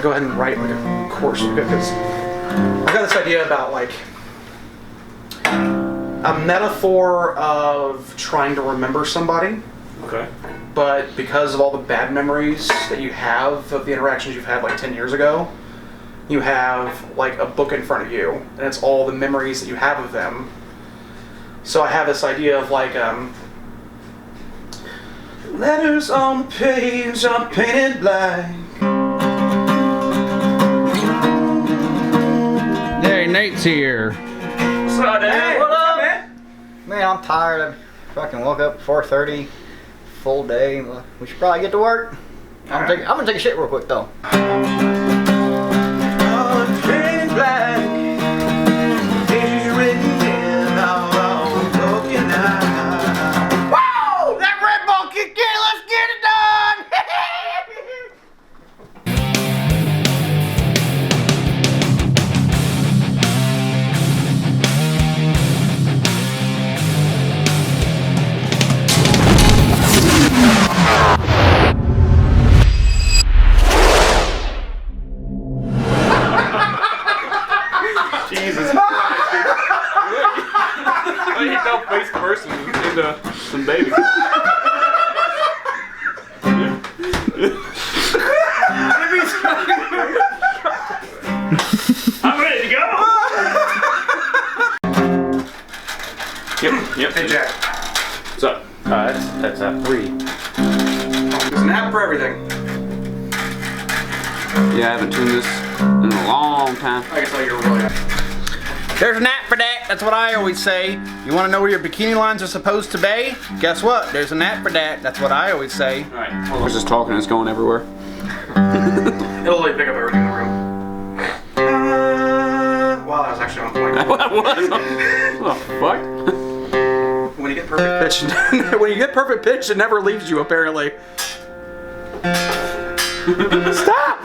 go ahead and write like a course because I've got this idea about like a metaphor of trying to remember somebody. Okay. But because of all the bad memories that you have of the interactions you've had like 10 years ago, you have like a book in front of you, and it's all the memories that you have of them. So I have this idea of like letters on the page are painted black. Hey, Nate's here. What's up, Dad? Hey, What what's up, up, man? Man, I'm tired. I fucking woke up at 4:30, full day. We should probably get to work. I'm gonna take a shit real quick though. Painted black, pages written in all broken eyes. Woo! That Red Bull kicked in. Let's get it done. Jesus Christ, dude. You fell face first into some baby. I'm ready to go. Yep. Hey Jack, What's up? That's 3. there's an app for everything. Yeah, I haven't tuned this in a long time. I can tell you're really. There's an app for that. That's what I always say. You want to know where your bikini lines are supposed to be? Guess what? There's an app for that. That's what I always say. Alright, hold on. I was just talking, it's going everywhere. It'll like pick up everything in the room. Wow, that was actually on point. What the fuck? When you get perfect pitch, when you get perfect pitch, it never leaves you. Apparently. Stop!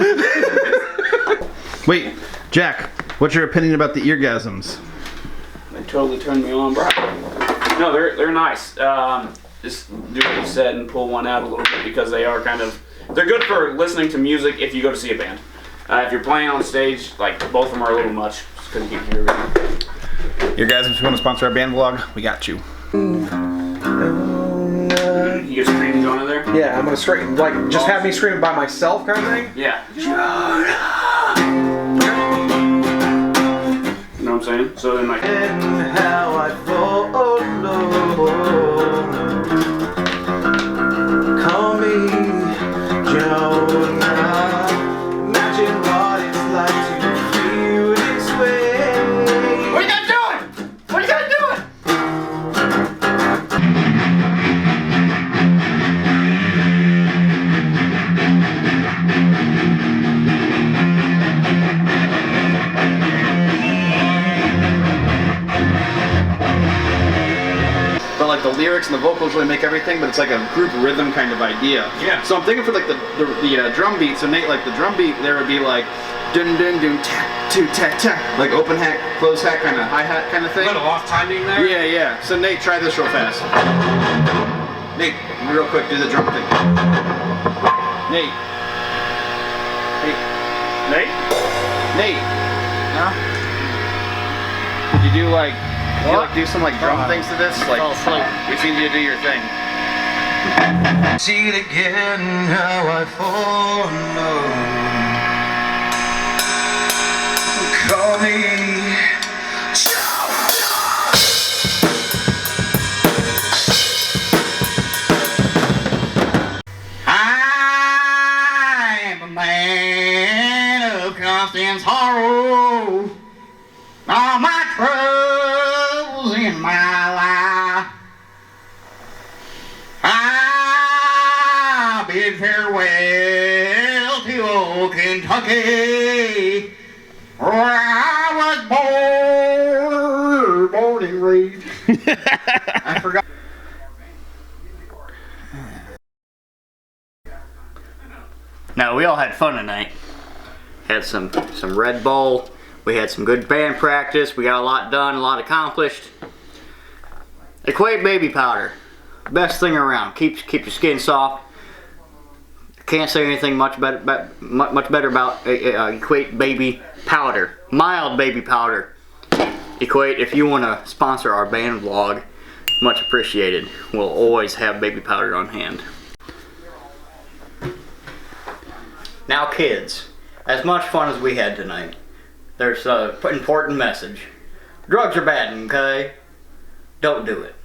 Wait, Jack, what's your opinion about the eargasms? They totally turned me on, bro. No, they're nice. Just do what you said and pull one out a little bit because they are they're good for listening to music if you go to see a band. If you're playing on stage, like both of them are a little much because you can't hear everything. Eargasms, if you want to sponsor our band vlog, we got you. You get screaming going in there? Yeah, I'm gonna scream. Like, just have me screaming by myself, kind of thing. Yeah. You know what I'm saying? So then like. And how I follow. Call me Jonah. Imagine what it's like to feel this way. What are you guys doing? What are you guys doing? But like the lyrics and the vocals really make everything, but it's like a group rhythm kind of idea. Yeah. So I'm thinking for like the drum beat. So Nate, like the drum beat, there would be like dun dun dun ta two ta ta, like open hat, close hat, kind of hi hat kind of thing. A little off timing there. Yeah, yeah. So Nate, try this real fast. Nate, real quick, do the drum thing. Nate. Nate? Nate. No. Could you do like? Could you like do some like drum things to this? Like, Fall asleep. we need you to do your thing. See it again, how I follow. Call me. I am a man of constant sorrow. All my troubles in my life. I bid farewell to old Kentucky, where I was born and raised. I forgot. No, we all had fun tonight. Had some Red Bull. We had some good band practice. We got a lot done, a lot accomplished. Equate baby powder, best thing around. Keeps your skin soft. can't say anything much better about Equate baby powder, mild baby powder. Equate, if you want to sponsor our band vlog, much appreciated. We'll always have baby powder on hand. Now kids, as much fun as we had tonight, there's an important message. Drugs are bad, okay? Don't do it.